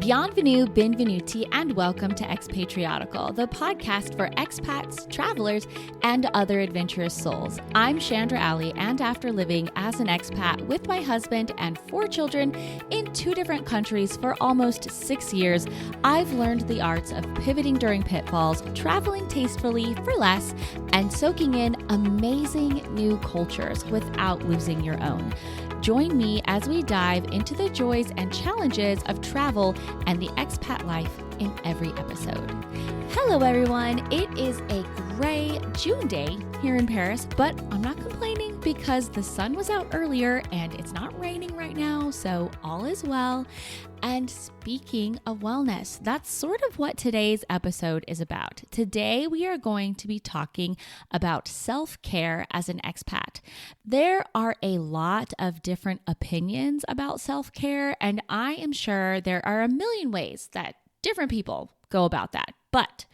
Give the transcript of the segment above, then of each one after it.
Bienvenue, benvenuti, and welcome to Expatriotical, the podcast for expats, travelers, and other adventurous souls. I'm Chandra, and after living as an expat with my husband and 4 children in 2 different countries for almost 6 years, I've learned the arts of pivoting during pitfalls, traveling tastefully for less, and soaking in amazing new cultures without losing your own. Join me as we dive into the joys and challenges of travel and the expat life in every episode. Hello everyone, it is a gray June day here in Paris, but I'm not complaining because the sun was out earlier and it's not raining right now, so all is well. And speaking of wellness, that's sort of what today's episode is about. Today, we are going to be talking about self-care as an expat. There are a lot of different opinions about self-care, and I am sure there are a million ways that different people go about that. But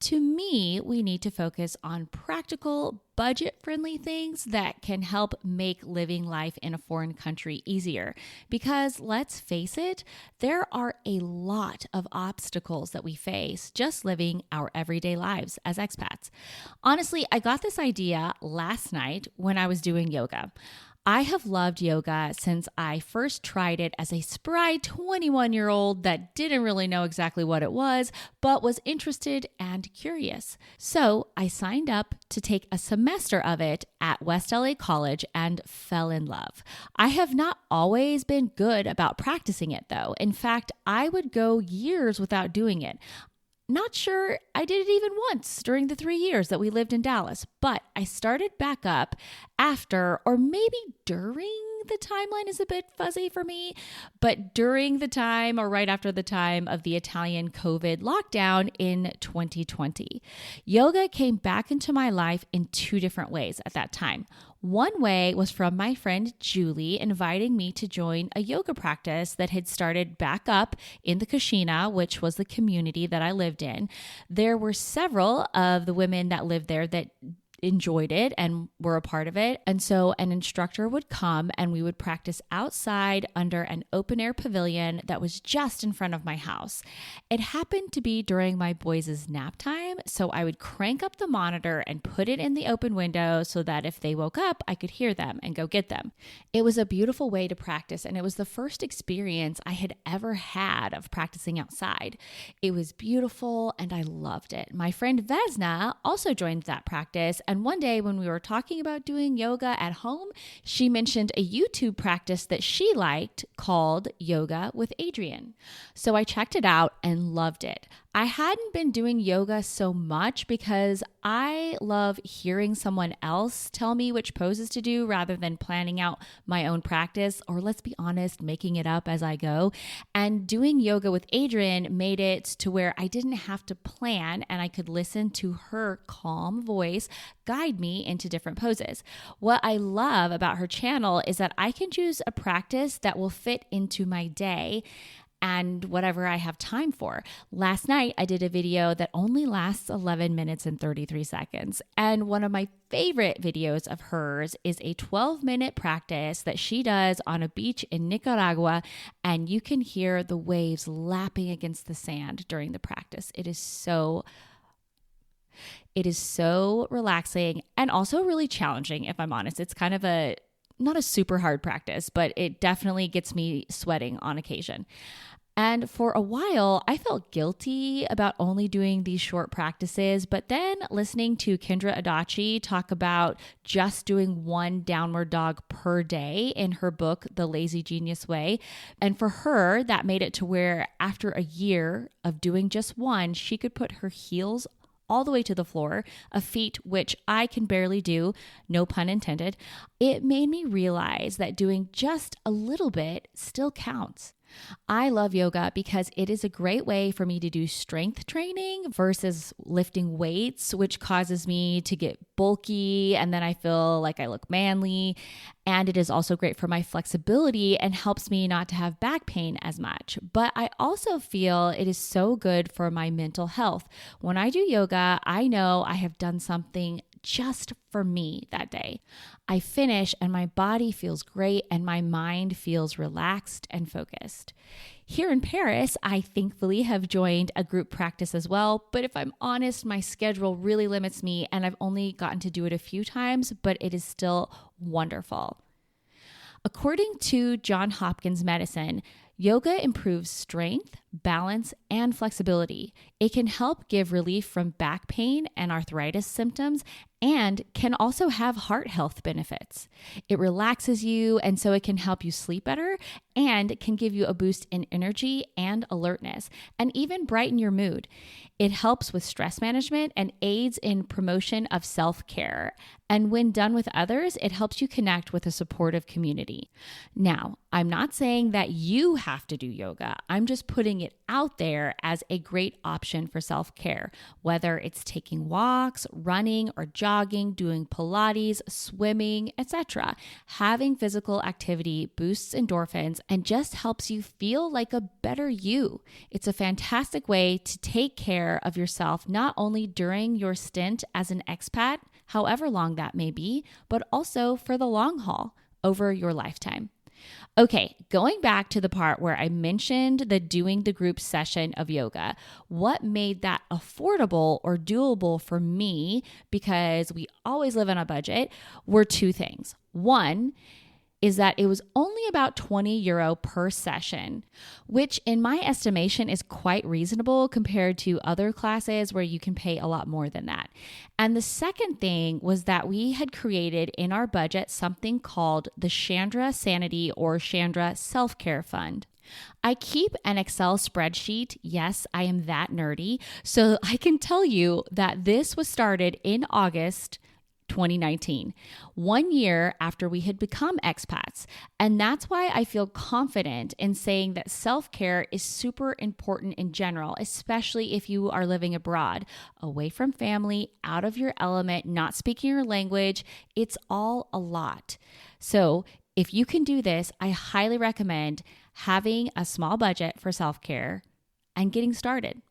to me, we need to focus on practical, budget-friendly things that can help make living life in a foreign country easier. Because let's face it, there are a lot of obstacles that we face just living our everyday lives as expats. Honestly, I got this idea last night when I was doing yoga. I have loved yoga since I first tried it as a spry 21-year-old that didn't really know exactly what it was, but was interested and curious. So I signed up to take a semester of it at West LA College and fell in love. I have not always been good about practicing it though. In fact, I would go years without doing it. Not sure I did it even once during the 3 years that we lived in Dallas, but I started back up after, or maybe during, the timeline is a bit fuzzy for me, but during the time or right after the time of the Italian COVID lockdown in 2020. Yoga came back into my life in 2 different ways at that time. One way was from my friend Julie inviting me to join a yoga practice that had started back up in the Kashina, which was the community that I lived in. There were several of the women that lived there that enjoyed it and were a part of it. And so an instructor would come and we would practice outside under an open air pavilion that was just in front of my house. It happened to be during my boys' nap time, so I would crank up the monitor and put it in the open window so that if they woke up, I could hear them and go get them. It was a beautiful way to practice, and it was the first experience I had ever had of practicing outside. It was beautiful and I loved it. My friend Vesna also joined that practice, and one day when we were talking about doing yoga at home, she mentioned a YouTube practice that she liked called Yoga with Adriene. So I checked it out and loved it. I hadn't been doing yoga so much because I love hearing someone else tell me which poses to do rather than planning out my own practice, or let's be honest, making it up as I go. And doing yoga with Adriene made it to where I didn't have to plan and I could listen to her calm voice guide me into different poses. What I love about her channel is that I can choose a practice that will fit into my day and whatever I have time for. Last night, I did a video that only lasts 11 minutes and 33 seconds. And one of my favorite videos of hers is a 12-minute practice that she does on a beach in Nicaragua. And you can hear the waves lapping against the sand during the practice. It is so relaxing and also really challenging, if I'm honest. It's kind of not a super hard practice, but it definitely gets me sweating on occasion. And for a while, I felt guilty about only doing these short practices, but then listening to Kendra Adachi talk about just doing 1 downward dog per day in her book, The Lazy Genius Way. And for her, that made it to where after a year of doing just 1, she could put her heels all the way to the floor, a feat which I can barely do, no pun intended. It made me realize that doing just a little bit still counts. I love yoga because it is a great way for me to do strength training versus lifting weights, which causes me to get bulky and then I feel like I look manly. And it is also great for my flexibility and helps me not to have back pain as much. But I also feel it is so good for my mental health. When I do yoga, I know I have done something just for me that day. I finish and my body feels great and my mind feels relaxed and focused. Here in Paris, I thankfully have joined a group practice as well, but if I'm honest, my schedule really limits me and I've only gotten to do it a few times, but it is still wonderful. According to Johns Hopkins Medicine, yoga improves strength, balance, and flexibility. It can help give relief from back pain and arthritis symptoms and can also have heart health benefits. It relaxes you, and so it can help you sleep better and can give you a boost in energy and alertness and even brighten your mood. It helps with stress management and aids in promotion of self-care. And when done with others, it helps you connect with a supportive community. Now, I'm not saying that you have to do yoga. I'm just putting it out there as a great option for self-care, whether it's taking walks, running, or jogging, doing Pilates, swimming, etc. Having physical activity boosts endorphins and just helps you feel like a better you. It's a fantastic way to take care of yourself, not only during your stint as an expat, however long that may be, but also for the long haul over your lifetime. Okay, going back to the part where I mentioned the doing the group session of yoga, what made that affordable or doable for me, because we always live on a budget, were two things. One is that it was only about €20 per session, which in my estimation is quite reasonable compared to other classes where you can pay a lot more than that. And the second thing was that we had created in our budget something called the Chandra Sanity or Chandra Self-Care Fund. I keep an Excel spreadsheet. Yes, I am that nerdy. So I can tell you that this was started in August 2019, 1 year after we had become expats. And that's why I feel confident in saying that self-care is super important in general, especially if you are living abroad, away from family, out of your element, not speaking your language. It's all a lot. So if you can do this, I highly recommend having a small budget for self-care and getting started.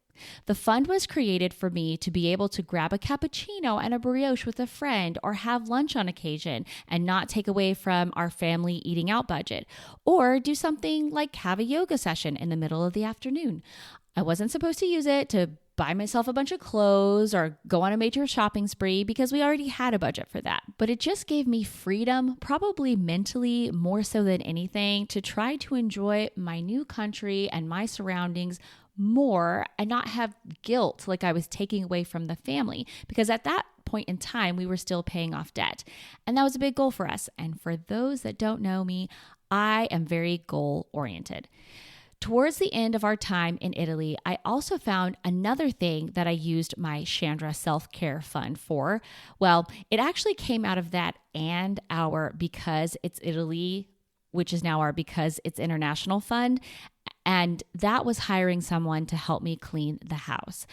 The fund was created for me to be able to grab a cappuccino and a brioche with a friend or have lunch on occasion and not take away from our family eating out budget, or do something like have a yoga session in the middle of the afternoon. I wasn't supposed to use it to buy myself a bunch of clothes or go on a major shopping spree because we already had a budget for that. But it just gave me freedom, probably mentally more so than anything, to try to enjoy my new country and my surroundings more and not have guilt like I was taking away from the family, because at that point in time, we were still paying off debt. And that was a big goal for us. And for those that don't know me, I am very goal oriented. Towards the end of our time in Italy, I also found another thing that I used my Chandra Self-Care Fund for. Well, it actually came out of that and our Because It's Italy, which is now our Because It's International Fund. And that was hiring someone to help me clean the house.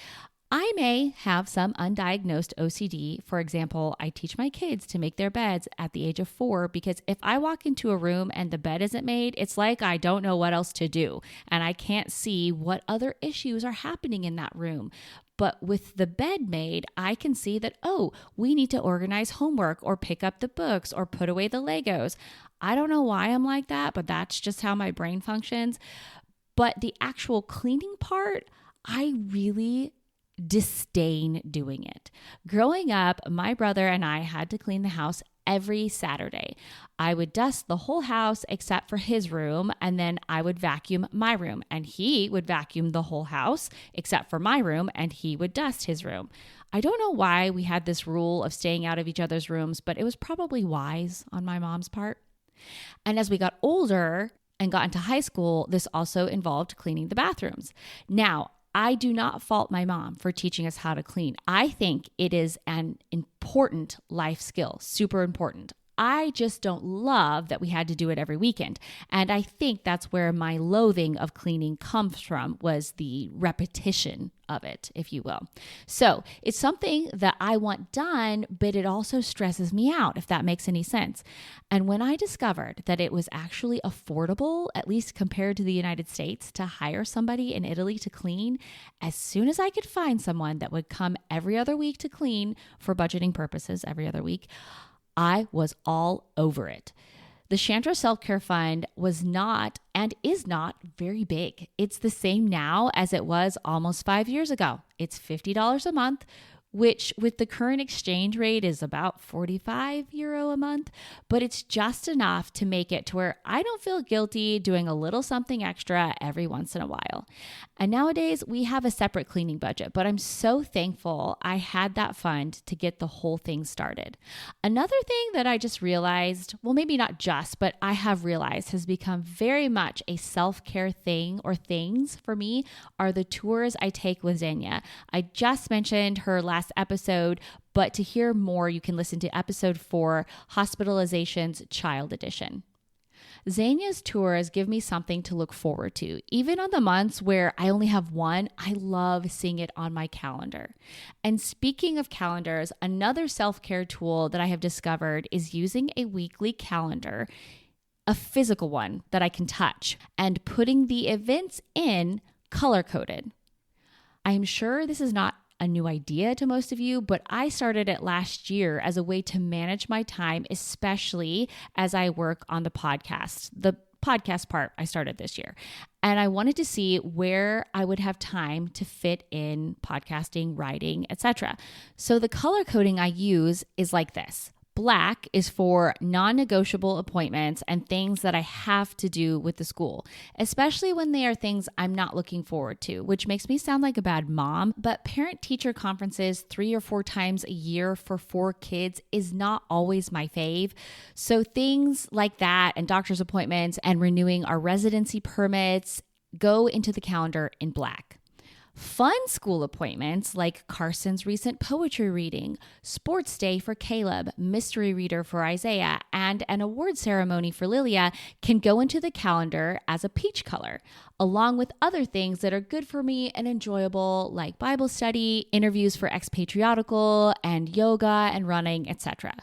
I may have some undiagnosed OCD. For example, I teach my kids to make their beds at the age of 4 because if I walk into a room and the bed isn't made, it's like I don't know what else to do and I can't see what other issues are happening in that room. But with the bed made, I can see that, oh, we need to organize homework or pick up the books or put away the Legos. I don't know why I'm like that, but that's just how my brain functions. But the actual cleaning part, I really disdain doing it. Growing up, my brother and I had to clean the house every Saturday. I would dust the whole house except for his room, and then I would vacuum my room, and he would vacuum the whole house except for my room, and he would dust his room. I don't know why we had this rule of staying out of each other's rooms, but it was probably wise on my mom's part. And as we got older and got into high school, this also involved cleaning the bathrooms. Now, I do not fault my mom for teaching us how to clean. I think it is an important life skill, super important. I just don't love that we had to do it every weekend. And I think that's where my loathing of cleaning comes from, was the repetition of it, if you will. So it's something that I want done, but it also stresses me out, if that makes any sense. And when I discovered that it was actually affordable, at least compared to the United States, to hire somebody in Italy to clean, as soon as I could find someone that would come every other week to clean for budgeting purposes every other week, I was all over it. The Chandra Self-Care Fund was not and is not very big. It's the same now as it was almost 5 years ago. It's $50 a month, which with the current exchange rate is about 45 euro a month, but it's just enough to make it to where I don't feel guilty doing a little something extra every once in a while. And nowadays we have a separate cleaning budget, but I'm so thankful I had that fund to get the whole thing started. Another thing that I just realized, well, maybe not just, but I have realized has become very much a self-care thing or things for me are the tours I take with Xenia. I just mentioned her last episode, but to hear more, you can listen to episode 4, Hospitalizations Child Edition. Xenia's tours give me something to look forward to. Even on the months where I only have one, I love seeing it on my calendar. And speaking of calendars, another self-care tool that I have discovered is using a weekly calendar, a physical one that I can touch, and putting the events in color-coded. I'm sure this is not a new idea to most of you, but I started it last year as a way to manage my time, especially as I work on the podcast. The podcast part I started this year. And I wanted to see where I would have time to fit in podcasting, writing, etc. So the color coding I use is like this. Black is for non-negotiable appointments and things that I have to do with the school, especially when they are things I'm not looking forward to, which makes me sound like a bad mom, but parent-teacher conferences 3 or 4 times a year for 4 kids is not always my fave. So things like that and doctor's appointments and renewing our residency permits go into the calendar in black. Fun school appointments like Carson's recent poetry reading, sports day for Caleb, mystery reader for Isaiah, and an award ceremony for Lilia can go into the calendar as a peach color, along with other things that are good for me and enjoyable like Bible study, interviews for Expatriotical, and yoga and running, etc.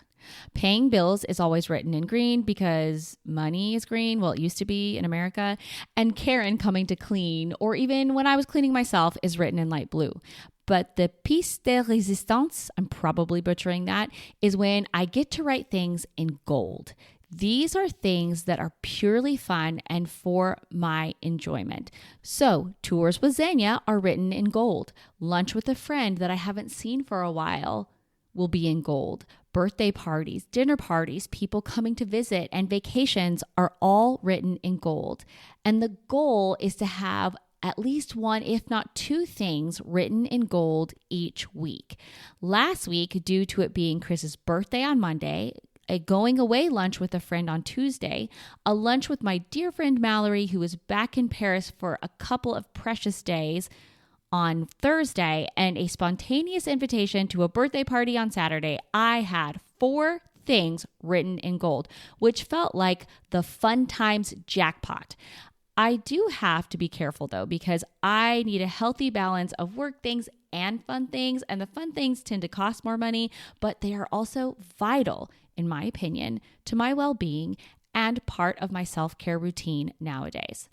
Paying bills is always written in green because money is green. Well, it used to be in America. And Karen coming to clean, or even when I was cleaning myself, is written in light blue. But the piece de résistance, I'm probably butchering that, is when I get to write things in gold. These are things that are purely fun and for my enjoyment. So tours with Xenia are written in gold. Lunch with a friend that I haven't seen for a while will be in gold. Birthday parties, dinner parties, people coming to visit, and vacations are all written in gold. And the goal is to have at least 1, if not 2 things written in gold each week. Last week, due to it being Chris's birthday on Monday, a going away lunch with a friend on Tuesday, a lunch with my dear friend Mallory, who is back in Paris for a couple of precious days, on Thursday, and a spontaneous invitation to a birthday party on Saturday, I had 4 things written in gold, which felt like the fun times jackpot. I do have to be careful though, because I need a healthy balance of work things and fun things, and the fun things tend to cost more money, but they are also vital, in my opinion, to my well-being and part of my self-care routine nowadays.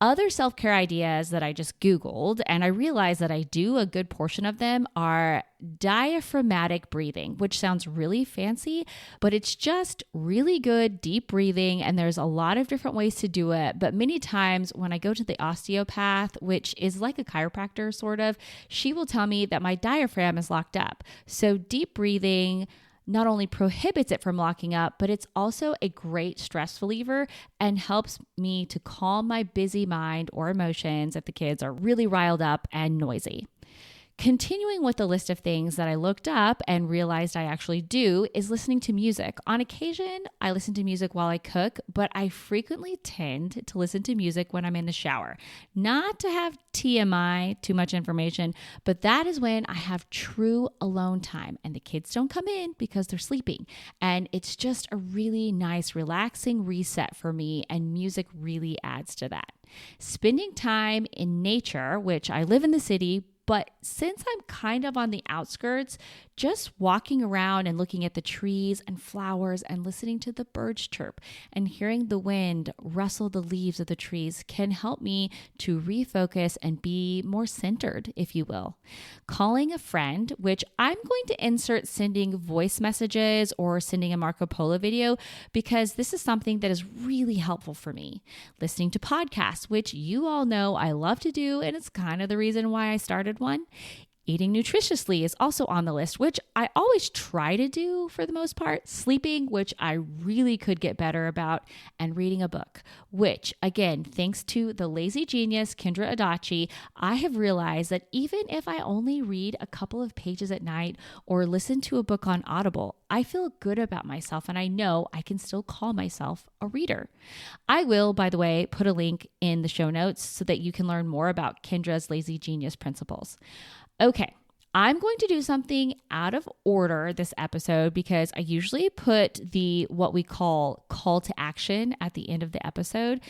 Other self-care ideas that I just Googled, and I realized that I do a good portion of them, are diaphragmatic breathing, which sounds really fancy, but it's just really good deep breathing, and there's a lot of different ways to do it. But many times when I go to the osteopath, which is like a chiropractor sort of, she will tell me that my diaphragm is locked up. So deep breathing not only prohibits it from locking up, but it's also a great stress reliever and helps me to calm my busy mind or emotions if the kids are really riled up and noisy. Continuing with the list of things that I looked up and realized I actually do is listening to music. On occasion, I listen to music while I cook, but I frequently tend to listen to music when I'm in the shower. Not to have TMI, too much information, but that is when I have true alone time and the kids don't come in because they're sleeping. And it's just a really nice, relaxing reset for me, and music really adds to that. Spending time in nature, which I live in the city, But since I'm kind of on the outskirts, just walking around and looking at the trees and flowers and listening to the birds chirp and hearing the wind rustle the leaves of the trees can help me to refocus and be more centered, if you will. Calling a friend, which I'm going to insert sending voice messages or sending a Marco Polo video because this is something that is really helpful for me. Listening to podcasts, which you all know I love to do, and it's kind of the reason why I started one. Eating nutritiously is also on the list, which I always try to do for the most part. Sleeping, which I really could get better about, and reading a book, which again, thanks to the lazy genius, Kendra Adachi, I have realized that even if I only read a couple of pages at night or listen to a book on Audible, I feel good about myself and I know I can still call myself a reader. I will, by the way, put a link in the show notes so that you can learn more about Kendra's lazy genius principles. Okay, I'm going to do something out of order this episode because I usually put the what we call to action at the end of the episode,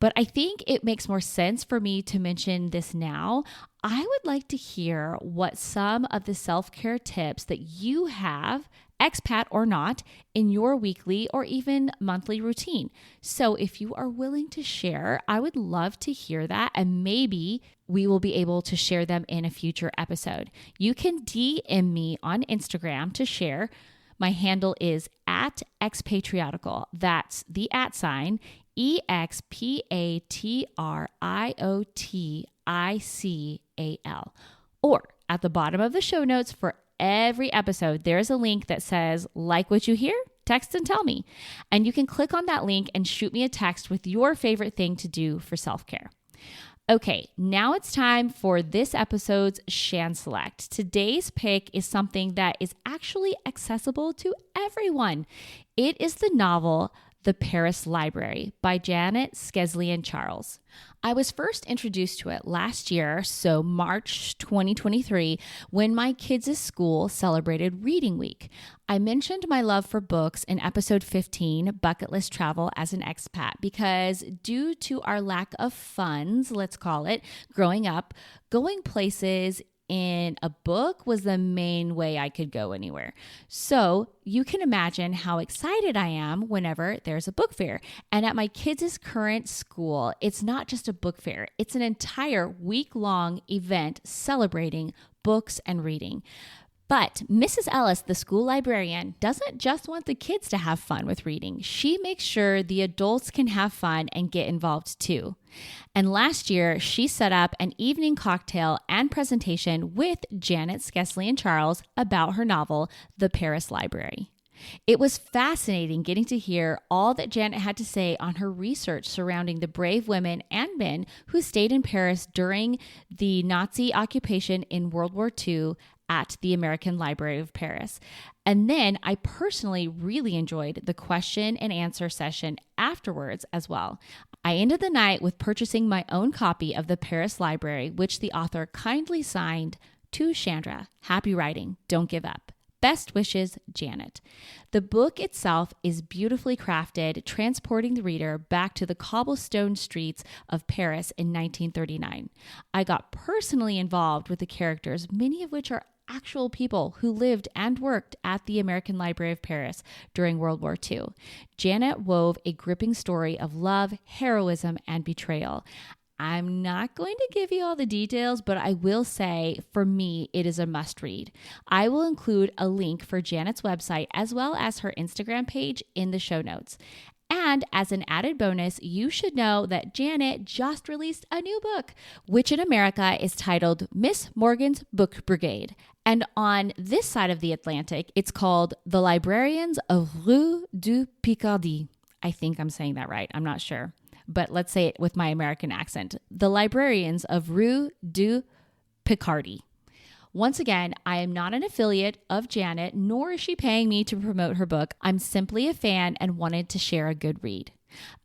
but I think it makes more sense for me to mention this now. I would like to hear what some of the self-care tips that you have, expat or not, in your weekly or even monthly routine. So if you are willing to share, I would love to hear that, and maybe we will be able to share them in a future episode. You can DM me on Instagram to share. My handle is at Expatriotical. That's the @ EXPATRIOTICAL. Or at the bottom of the show notes for every episode, there's a link that says, like what you hear? Text and tell me. And you can click on that link and shoot me a text with your favorite thing to do for self-care. Okay, now it's time for this episode's Shan Select. Today's pick is something that is actually accessible to everyone. It is the novel The Paris Library by Janet Skeslien-Charles. I was first introduced to it last year, so March 2023, when my kids' school celebrated Reading Week. I mentioned my love for books in episode 15, Bucket List Travel as an Expat, because due to our lack of funds, let's call it, growing up, going places in a book was the main way I could go anywhere. So you can imagine how excited I am whenever there's a book fair. And at my kids' current school, it's not just a book fair. It's an entire week-long event celebrating books and reading. But Mrs. Ellis, the school librarian, doesn't just want the kids to have fun with reading. She makes sure the adults can have fun and get involved too. And last year, she set up an evening cocktail and presentation with Janet Skeslien-Charles about her novel, The Paris Library. It was fascinating getting to hear all that Janet had to say on her research surrounding the brave women and men who stayed in Paris during the Nazi occupation in World War II at the American Library of Paris. And then I personally really enjoyed the question and answer session afterwards as well. I ended the night with purchasing my own copy of The Paris Library, which the author kindly signed, "To Chandra, happy writing, don't give up. Best wishes, Janet." The book itself is beautifully crafted, transporting the reader back to the cobblestone streets of Paris in 1939. I got personally involved with the characters, many of which are actual people who lived and worked at the American Library of Paris during World War II. Janet wove a gripping story of love, heroism, and betrayal. I'm not going to give you all the details, but I will say, for me, it is a must read. I will include a link for Janet's website as well as her Instagram page in the show notes. And as an added bonus, you should know that Janet just released a new book, which in America is titled Miss Morgan's Book Brigade. And on this side of the Atlantic, it's called The Librarians of Rue du Picardie. I think I'm saying that right. I'm not sure. But let's say it with my American accent. The Librarians of Rue du Picardie. Once again, I am not an affiliate of Janet, nor is she paying me to promote her book. I'm simply a fan and wanted to share a good read.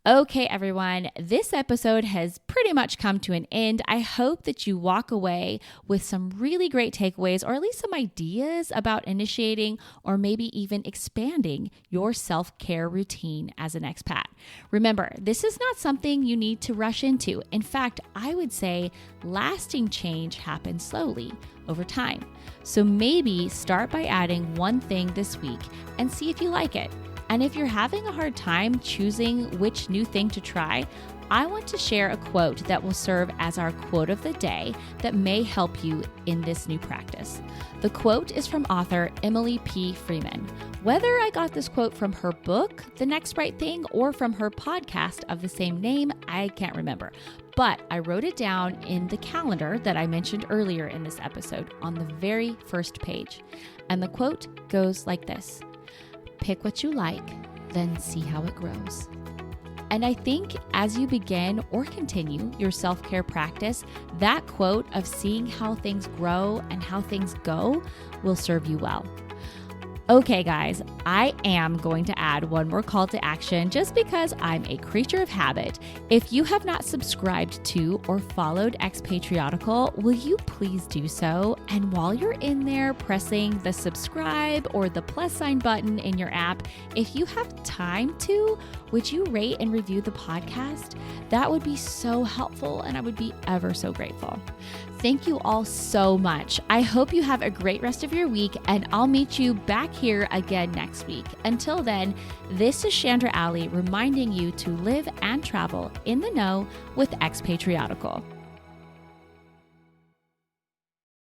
Okay, everyone, this episode has pretty much come to an end. I hope that you walk away with some really great takeaways, or at least some ideas about initiating or maybe even expanding your self-care routine as an expat. Remember, this is not something you need to rush into. In fact, I would say lasting change happens slowly over time. So maybe start by adding one thing this week and see if you like it. And if you're having a hard time choosing which new thing to try, I want to share a quote that will serve as our quote of the day that may help you in this new practice. The quote is from author Emily P. Freeman. Whether I got this quote from her book, The Next Right Thing, or from her podcast of the same name, I can't remember. But I wrote it down in the calendar that I mentioned earlier in this episode on the very first page. And the quote goes like this: pick what you like, then see how it grows. And I think as you begin or continue your self-care practice, that quote of seeing how things grow and how things go will serve you well. Okay, guys, I am going to add one more call to action just because I'm a creature of habit. If you have not subscribed to or followed Expatriotical, will you please do so? And while you're in there pressing the subscribe or the plus sign button in your app, if you have time to, would you rate and review the podcast? That would be so helpful and I would be ever so grateful. Thank you all so much. I hope you have a great rest of your week, and I'll meet you back here again next week. Until then, this is Chandra reminding you to live and travel in the know with Expatriotical.